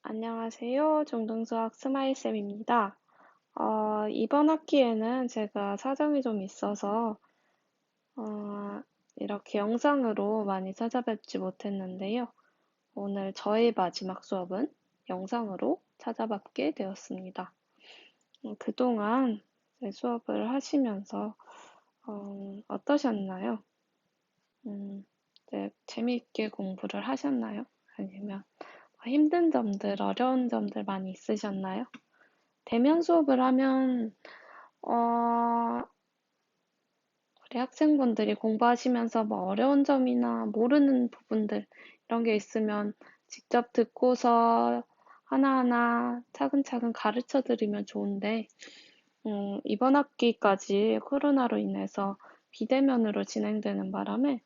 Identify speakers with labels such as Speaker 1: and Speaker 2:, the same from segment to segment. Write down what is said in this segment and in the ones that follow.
Speaker 1: 안녕하세요. 중등수학 스마일쌤입니다. 이번 학기에는 제가 사정이 좀 있어서, 어, 이렇게 영상으로 많이 찾아뵙지 못했는데요. 오늘 저의 마지막 수업은 영상으로 찾아뵙게 되었습니다. 그동안 제 수업을 하시면서, 어떠셨나요? 재미있게 공부를 하셨나요? 아니면 힘든 점들, 어려운 점들 많이 있으셨나요? 대면 수업을 하면 어, 우리 학생분들이 공부하시면서 뭐 어려운 점이나 모르는 부분들 이런 게 있으면 직접 듣고서 하나하나 차근차근 가르쳐 드리면 좋은데 이번 학기까지 코로나로 인해서 비대면으로 진행되는 바람에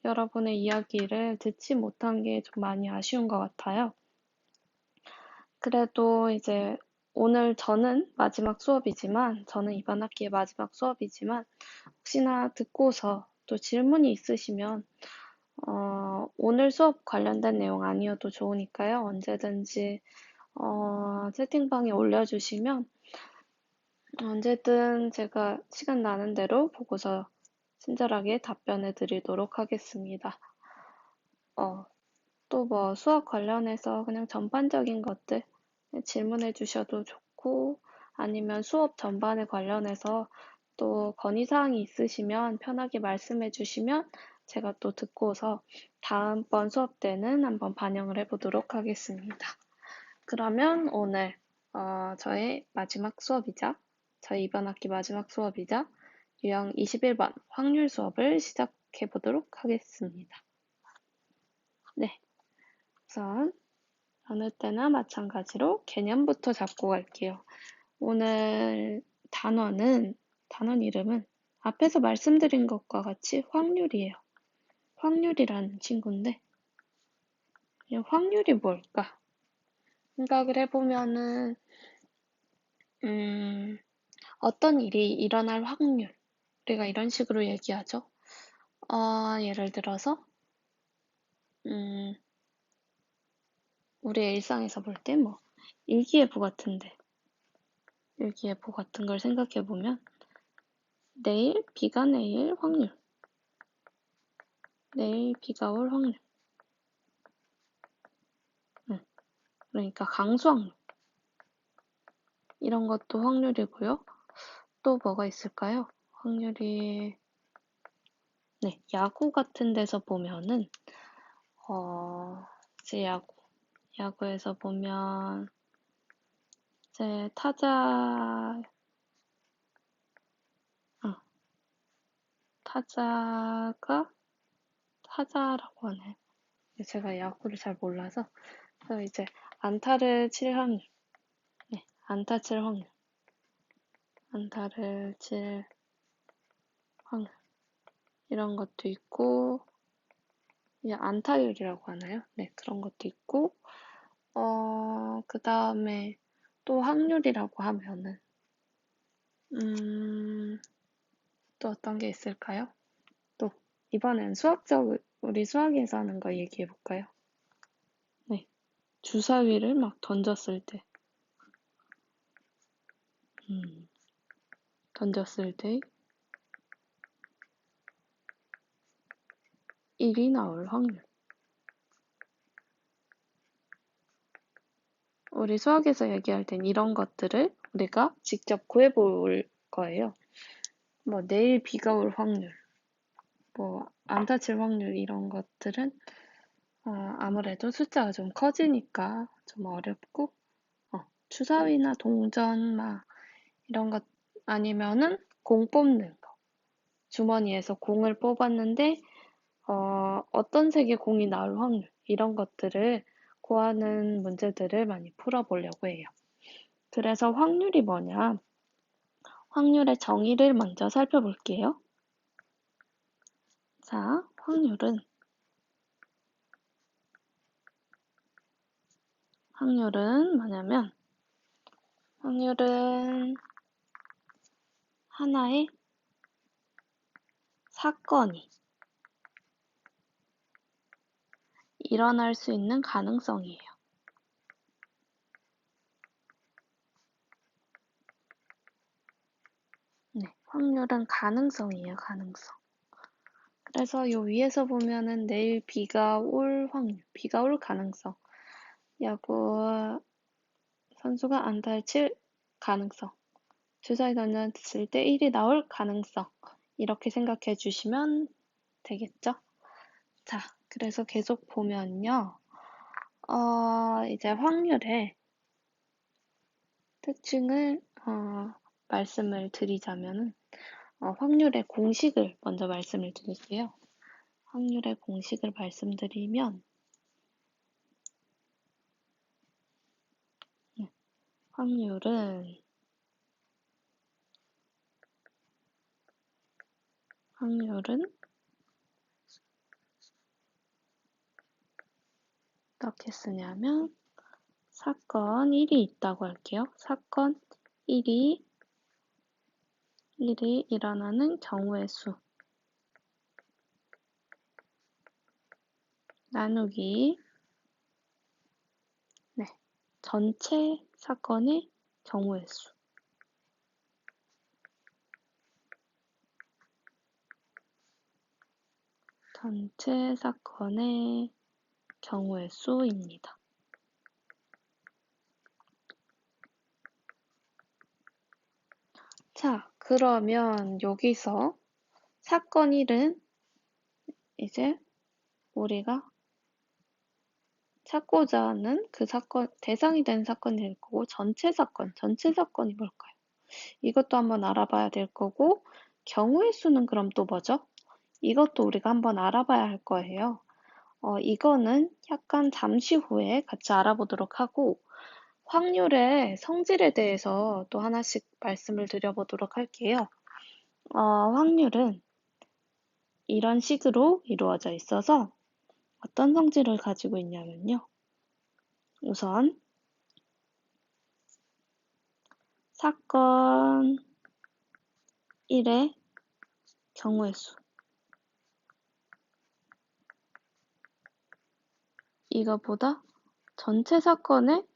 Speaker 1: 여러분의 이야기를 듣지 못한 게 좀 많이 아쉬운 것 같아요. 그래도 이제 오늘 저는 이번 학기의 마지막 수업이지만, 혹시나 듣고서 또 질문이 있으시면, 오늘 수업 관련된 내용 아니어도 좋으니까요. 언제든지, 채팅방에 올려주시면, 언제든 제가 시간 나는 대로 보고서 친절하게 답변해 드리도록 하겠습니다. 또 뭐 수학 관련해서 그냥 전반적인 것들 질문해 주셔도 좋고, 아니면 수업 전반에 관련해서 또 건의사항이 있으시면 편하게 말씀해 주시면 제가 또 듣고서 다음번 수업 때는 한번 반영을 해보도록 하겠습니다. 그러면 오늘 저의 마지막 수업이자 저희 이번 학기 마지막 수업이자 유형 21번 확률 수업을 시작해 보도록 하겠습니다. 네, 우선 어느 때나 마찬가지로 개념부터 잡고 갈게요. 오늘 단원 이름은 앞에서 말씀드린 것과 같이 확률이에요. 확률이라는 친구인데, 확률이 뭘까? 생각을 해보면은, 어떤 일이 일어날 확률. 우리가 이런 식으로 얘기하죠. 예를 들어서, 우리의 일상에서 볼 때 뭐, 일기예보 같은 걸 생각해보면, 비가 내릴 확률. 내일 비가 올 확률. 그러니까 강수 확률. 이런 것도 확률이고요. 또 뭐가 있을까요? 확률이, 네, 야구 같은 데서 보면은, 이제 야구에서 보면, 이제 타자가, 타자라고 하네. 제가 야구를 잘 몰라서. 그래서 이제 안타를 칠 확률. 네, 안타 칠 확률. 안타를 칠 확률. 이런 것도 있고, 이제 안타율이라고 하나요? 네, 그런 것도 있고, 그 다음에 또 확률이라고 하면은, 또 어떤 게 있을까요? 또, 이번엔 우리 수학에서 하는 거 얘기해 볼까요? 네, 주사위를 막 던졌을 때, 던졌을 때 1이 나올 확률. 우리 수학에서 얘기할 땐 이런 것들을 우리가 직접 구해 볼 거예요. 뭐, 내일 비가 올 확률, 뭐, 안타 칠 확률 이런 것들은 아무래도 숫자가 좀 커지니까 좀 어렵고, 주사위나 동전, 막, 이런 것, 아니면은 공 뽑는 거. 주머니에서 공을 뽑았는데, 어떤 색의 공이 나올 확률, 이런 것들을 구하는 문제들을 많이 풀어보려고 해요. 그래서 확률이 뭐냐? 확률의 정의를 먼저 살펴볼게요. 자, 확률은 뭐냐면, 확률은 하나의 사건이 일어날 수 있는 가능성이에요. 확률은 가능성이에요, 가능성. 그래서 요 위에서 보면은 내일 비가 올 확률, 비가 올 가능성, 야구 선수가 안타를 칠 가능성, 주사위 던졌을 때 1이 나올 가능성, 이렇게 생각해 주시면 되겠죠? 자, 그래서 계속 보면요. 이제 확률의 특징을 말씀을 드리자면은 확률의 공식을 먼저 말씀을 드릴게요. 확률의 공식을 말씀드리면 확률은 어떻게 쓰냐면 사건 1이 있다고 할게요. 사건 1이 일어나는 경우의 수 나누기 전체 사건의 경우의 수 전체 사건의 경우의 수입니다. 자, 그러면 여기서 사건 1은 이제 우리가 찾고자 하는 그 사건, 대상이 된 사건이 될 거고, 전체 사건이 뭘까요? 이것도 한번 알아봐야 될 거고, 경우의 수는 그럼 또 뭐죠? 이것도 우리가 한번 알아봐야 할 거예요. 이거는 약간 잠시 후에 같이 알아보도록 하고, 확률의 성질에 대해서 또 하나씩 말씀을 드려보도록 할게요. 확률은 이런 식으로 이루어져 있어서 어떤 성질을 가지고 있냐면요. 우선 사건 1의 경우의 수. 이거보다 전체 사건의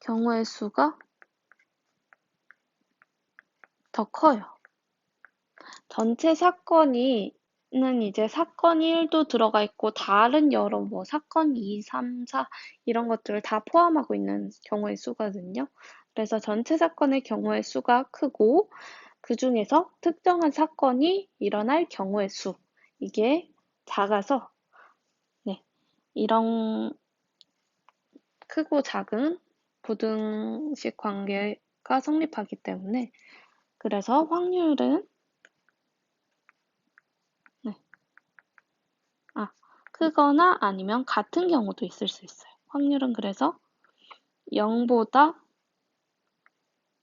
Speaker 1: 경우의 수가 더 커요. 전체 사건은 이제 사건 1도 들어가 있고 다른 여러 뭐 사건 2, 3, 4 이런 것들을 다 포함하고 있는 경우의 수거든요. 그래서 전체 사건의 경우의 수가 크고 그 중에서 특정한 사건이 일어날 경우의 수 이게 작아서 이런 크고 작은 부등식 관계가 성립하기 때문에 그래서 확률은 크거나 아니면 같은 경우도 있을 수 있어요. 확률은 그래서 0보다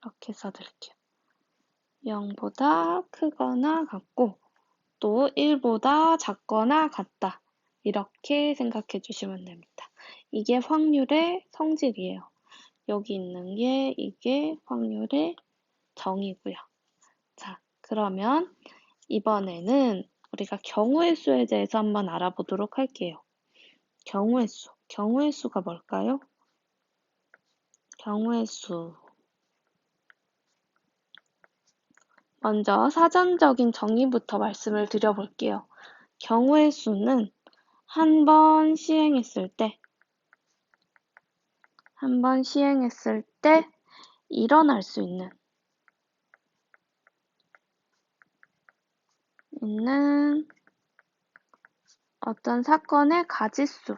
Speaker 1: 이렇게 써드릴게요. 0보다 크거나 같고 또 1보다 작거나 같다. 이렇게 생각해 주시면 됩니다. 이게 확률의 성질이에요. 여기 있는 게 이게 확률의 정의고요. 자, 그러면 이번에는 우리가 경우의 수에 대해서 한번 알아보도록 할게요. 경우의 수. 경우의 수가 뭘까요? 경우의 수. 먼저 사전적인 정의부터 말씀을 드려볼게요. 경우의 수는 한 번 시행했을 때 일어날 수 있는 어떤 사건의 가지수.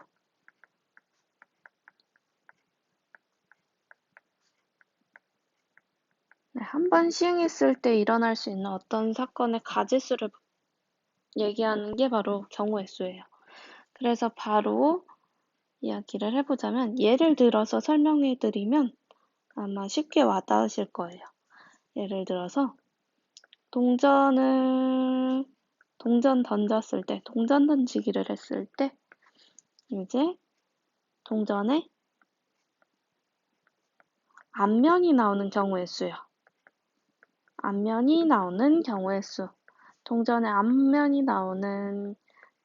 Speaker 1: 한 번 시행했을 때 일어날 수 있는 어떤 사건의 가지수를 얘기하는 게 바로 경우의 수예요. 그래서 바로 이야기를 해보자면 예를 들어서 설명해 드리면 아마 쉽게 와닿으실 거예요. 예를 들어서 동전 던졌을 때, 동전 던지기를 했을 때 이제 동전에 앞면이 나오는 경우의 수요. 앞면이 나오는 경우의 수. 동전의 앞면이 나오는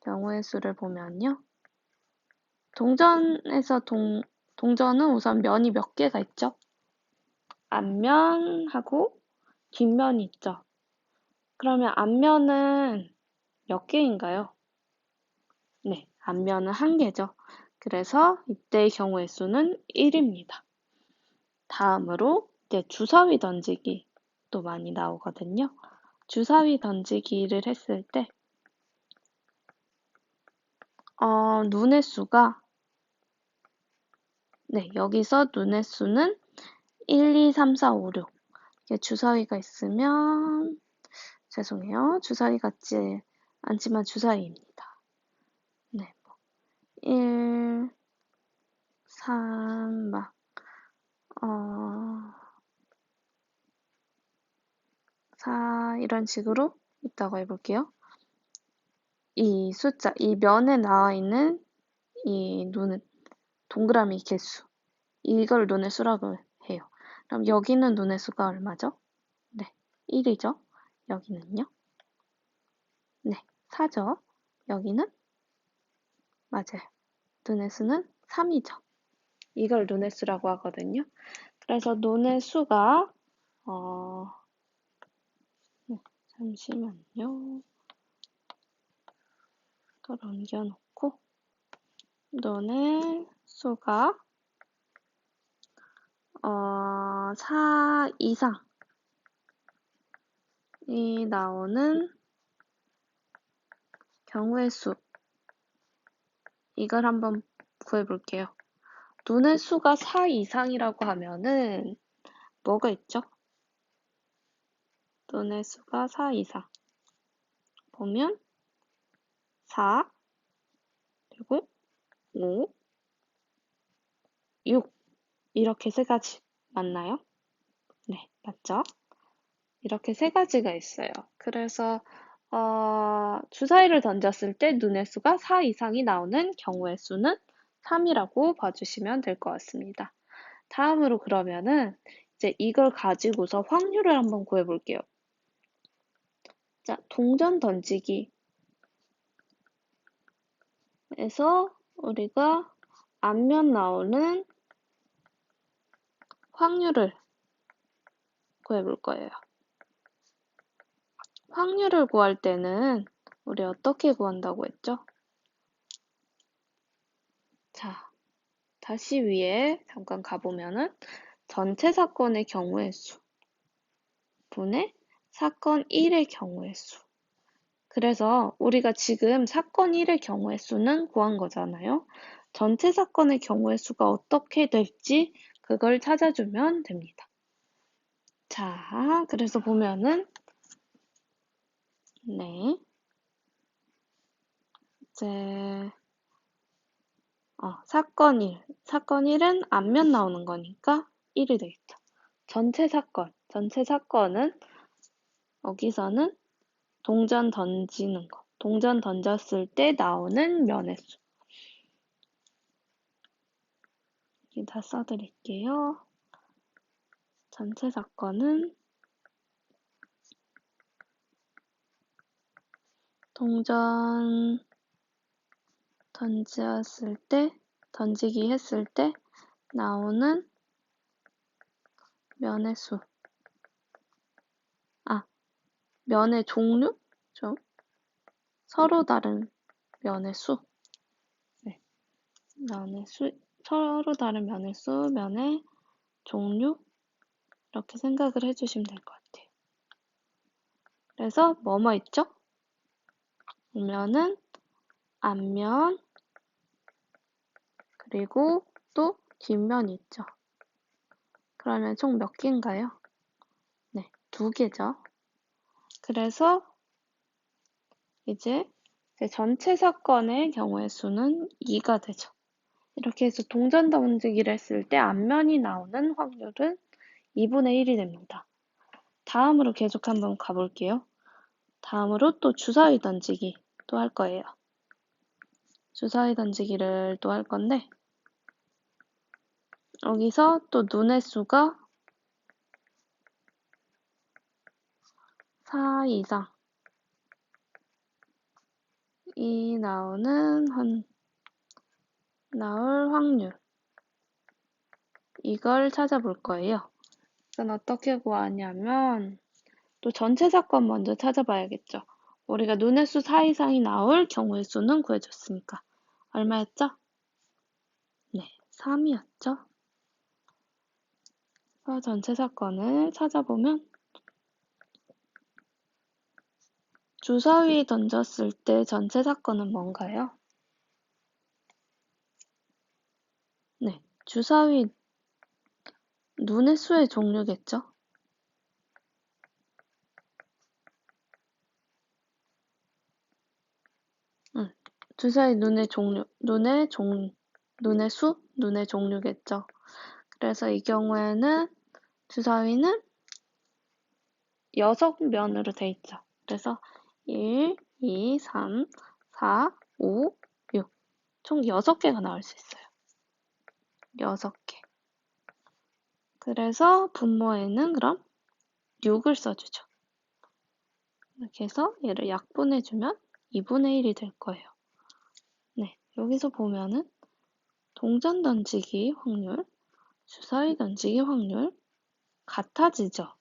Speaker 1: 경우의 수를 보면요. 동전은 우선 면이 몇 개가 있죠? 앞면하고 뒷면이 있죠. 그러면 앞면은 몇 개인가요? 네, 앞면은 한 개죠. 그래서 이때의 경우의 수는 1입니다. 다음으로 이제 주사위 던지기 또 많이 나오거든요. 주사위 던지기를 했을 때 눈의 수가 네, 여기서 눈의 수는 1, 2, 3, 4, 5, 6 이게 주사위가 있으면 죄송해요. 주사위 같지 않지만 주사위입니다. 네, 1, 3, 막 4 이런 식으로 있다고 해볼게요. 이 숫자, 이 면에 나와 있는 이 눈, 동그라미 개수. 이걸 눈의 수라고 해요. 그럼 여기는 눈의 수가 얼마죠? 네, 1이죠. 여기는요? 네, 4죠. 여기는? 맞아요. 눈의 수는 3이죠. 이걸 눈의 수라고 하거든요. 그래서 눈의 수가 네, 잠시만요. 또 옮겨놓고 눈의 수가 4 이상이 나오는 경우의 수. 이걸 한번 구해볼게요. 눈의 수가 4 이상이라고 하면은 뭐가 있죠? 눈의 수가 4 이상. 보면 4, 그리고 5, 6 이렇게 세 가지 맞나요? 네, 맞죠? 이렇게 세 가지가 있어요. 그래서 주사위를 던졌을 때 눈의 수가 4 이상이 나오는 경우의 수는 3이라고 봐주시면 될 것 같습니다. 다음으로 그러면은 이제 이걸 가지고서 확률을 한번 구해볼게요. 자, 동전 던지기에서 우리가 앞면 나오는 확률을 구해볼 거예요. 확률을 구할 때는 우리 어떻게 구한다고 했죠? 자, 다시 위에 잠깐 가보면은 전체 사건의 경우의 수 분의 사건 1의 경우의 수. 그래서 우리가 지금 사건 1의 경우의 수는 구한 거잖아요. 전체 사건의 경우의 수가 어떻게 될지 그걸 찾아주면 됩니다. 자, 그래서 보면은 네, 이제 사건 1. 사건 1은 앞면 나오는 거니까 1이 되겠죠. 전체 사건은 여기서는 동전 던지는 거. 동전 던졌을 때 나오는 면의 수. 여기 다 써드릴게요. 전체 사건은 동전 던지기 했을 때 나오는 면의 수. 면의 종류? 서로 다른 면의 수. 네. 서로 다른 면의 수, 면의 종류. 이렇게 생각을 해주시면 될 것 같아요. 그래서 뭐뭐 있죠? 보면은 앞면, 그리고 또 뒷면이 있죠. 그러면 총 몇 개인가요? 네, 2개죠. 그래서 이제 전체 사건의 경우의 수는 2가 되죠. 이렇게 해서 동전 던지기를 했을 때 앞면이 나오는 확률은 2분의 1이 됩니다. 다음으로 계속 한번 가볼게요. 다음으로 또 주사위 던지기 또 할 거예요. 주사위 던지기를 또 할 건데 여기서 또 눈의 수가 4 이상이 나올 확률 이걸 찾아볼 거예요. 이건 어떻게 구하냐면 또 전체 사건 먼저 찾아봐야겠죠. 우리가 눈의 수 4 이상이 나올 경우의 수는 구해줬으니까 얼마였죠? 네, 3이었죠. 전체 사건을 찾아보면 주사위 던졌을 때 전체 사건은 뭔가요? 네, 주사위 눈의 수의 종류겠죠? 주사위 눈의 종류, 눈의 수, 눈의 종류겠죠. 그래서 이 경우에는 주사위는 6면으로 돼 있죠. 그래서 1, 2, 3, 4, 5, 6. 총 6개가 나올 수 있어요. 6개. 그래서 분모에는 그럼 6을 써주죠. 이렇게 해서 얘를 약분해주면 2분의 1이 될 거예요. 네, 여기서 보면은 동전 던지기 확률, 주사위 던지기 확률 같아지죠.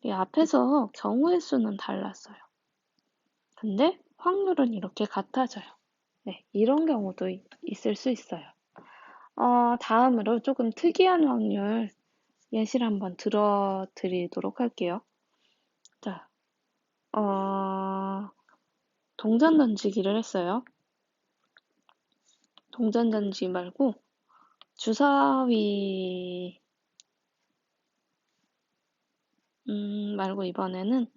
Speaker 1: 이 앞에서 경우의 수는 달랐어요. 근데 확률은 이렇게 같아져요. 네, 이런 경우도 있을 수 있어요. 다음으로 조금 특이한 확률 예시를 한번 들어드리도록 할게요. 자, 동전 던지기를 했어요. 동전 던지기 말고 주사위 말고 이번에는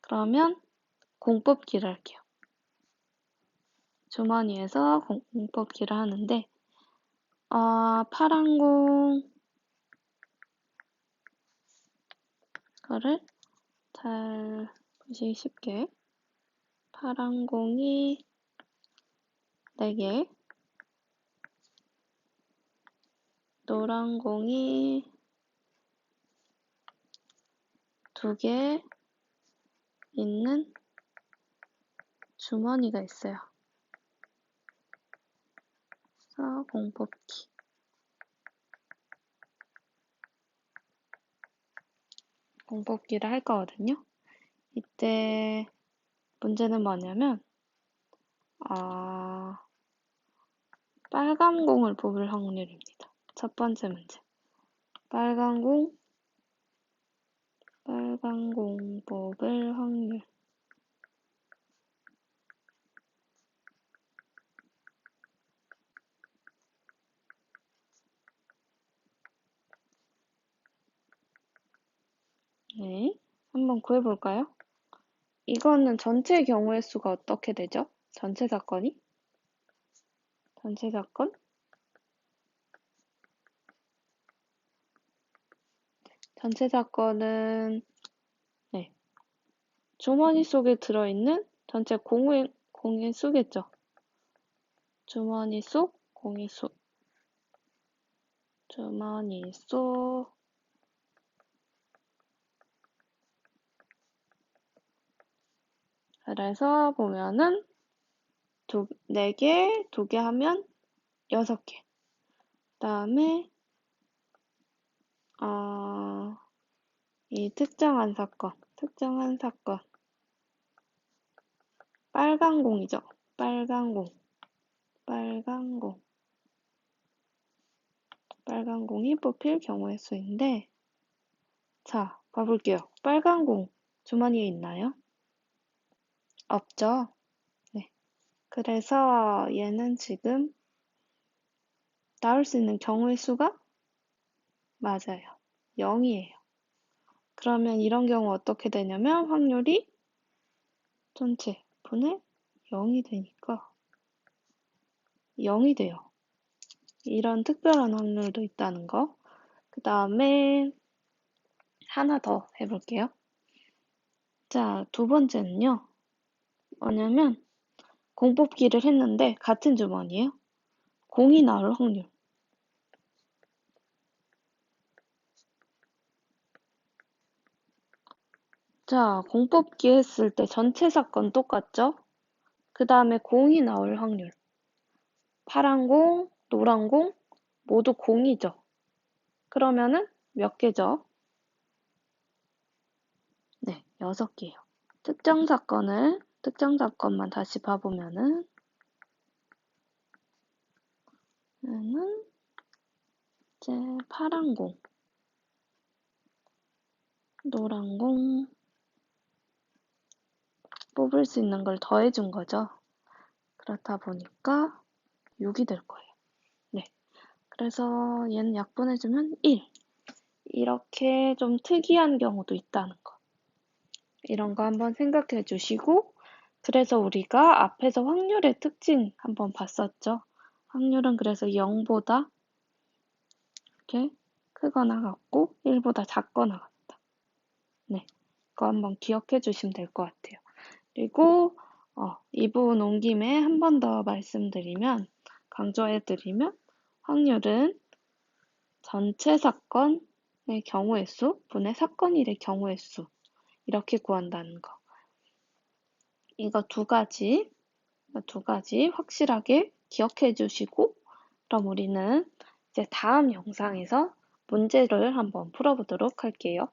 Speaker 1: 그러면 공 뽑기를 할게요. 주머니에서 공 뽑기를 하는데 파란 공 거를 잘 보시기 쉽게 파란 공이 4개, 노란 공이 2개 있는 주머니가 있어요. 그래서 공 뽑기. 공 뽑기를 할 거거든요. 이때 문제는 뭐냐면 빨간 공을 뽑을 확률입니다. 첫 번째 문제. 빨간 공 뽑을 확률. 네, 한번 구해볼까요? 이거는 전체 경우의 수가 어떻게 되죠? 전체 사건이? 전체 사건? 전체 사건은 네, 주머니 속에 들어있는 전체 공의 수겠죠. 주머니 속 공의 수. 주머니 속 그래서 보면은 4개, 2개 하면 6개. 그다음에 이 특정한 사건. 빨간 공이죠. 빨간 공이 뽑힐 경우의 수인데 자, 봐볼게요. 빨간 공 주머니에 있나요? 없죠. 네. 그래서 얘는 지금 나올 수 있는 경우의 수가 맞아요. 0이에요. 그러면 이런 경우 어떻게 되냐면 확률이 전체 분의 0이 되니까 0이 돼요. 이런 특별한 확률도 있다는 거. 그 다음에 하나 더 해볼게요. 자, 두 번째는요. 뭐냐면 공 뽑기를 했는데 같은 주머니에요. 공이 나올 확률. 자, 공 뽑기 했을 때 전체 사건 똑같죠? 그 다음에 공이 나올 확률. 파란 공, 노란 공 모두 공이죠. 그러면은 몇 개죠? 6개예요. 특정 사건만 다시 봐보면은, 얘는 이제 파란 공, 노란 공 뽑을 수 있는 걸 더해준 거죠. 그렇다 보니까 6이 될 거예요. 네. 그래서 얘는 약분해주면 1. 이렇게 좀 특이한 경우도 있다는 거. 이런 거 한번 생각해 주시고, 그래서 우리가 앞에서 확률의 특징 한번 봤었죠. 확률은 그래서 0보다 이렇게 크거나 같고 1보다 작거나 같다. 네, 그거 한번 기억해 주시면 될 것 같아요. 그리고 이 부분 온 김에 한 번 더 말씀드리면, 강조해 드리면, 확률은 전체 사건의 경우의 수 분의 사건 일의 경우의 수, 이렇게 구한다는 거. 이거 두 가지 확실하게 기억해 주시고, 그럼 우리는 이제 다음 영상에서 문제를 한번 풀어보도록 할게요.